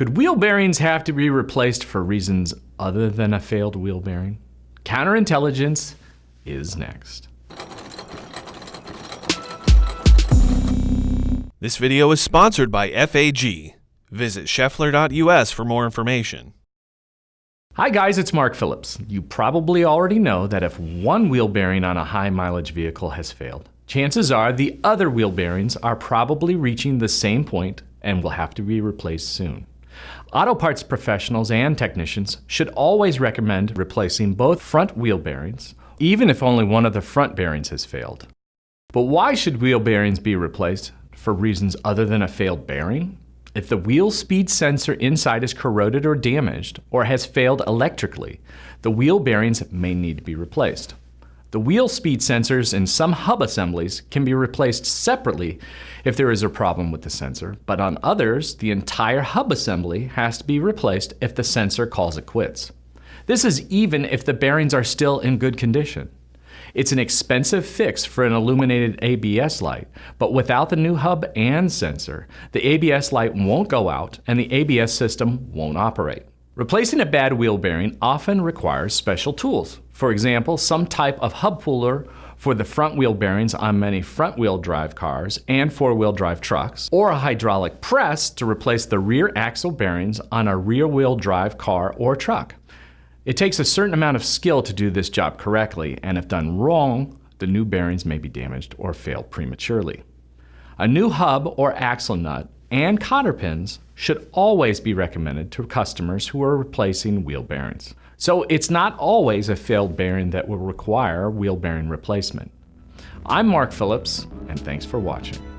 Could wheel bearings have to be replaced for reasons other than a failed wheel bearing? Counterintelligence is next. This video is sponsored by FAG. Visit scheffler.us for more information. Hi guys, it's Mark Phillips. You probably already know that if one wheel bearing on a high mileage vehicle has failed, chances are the other wheel bearings are probably reaching the same point and will have to be replaced soon. Auto parts professionals and technicians should always recommend replacing both front wheel bearings, even if only one of the front bearings has failed. But why should wheel bearings be replaced for reasons other than a failed bearing? If the wheel speed sensor inside is corroded or damaged or has failed electrically, the wheel bearings may need to be replaced. The wheel speed sensors in some hub assemblies can be replaced separately if there is a problem with the sensor, but on others, the entire hub assembly has to be replaced if the sensor calls it quits. This is even if the bearings are still in good condition. It's an expensive fix for an illuminated ABS light, but without the new hub and sensor, the ABS light won't go out and the ABS system won't operate. Replacing a bad wheel bearing often requires special tools. For example, some type of hub puller for the front wheel bearings on many front wheel drive cars and four wheel drive trucks, or a hydraulic press to replace the rear axle bearings on a rear wheel drive car or truck. It takes a certain amount of skill to do this job correctly, and if done wrong, the new bearings may be damaged or fail prematurely. A new hub or axle nut and cotter pins should always be recommended to customers who are replacing wheel bearings. So it's not always a failed bearing that will require wheel bearing replacement. I'm Mark Phillips, and thanks for watching.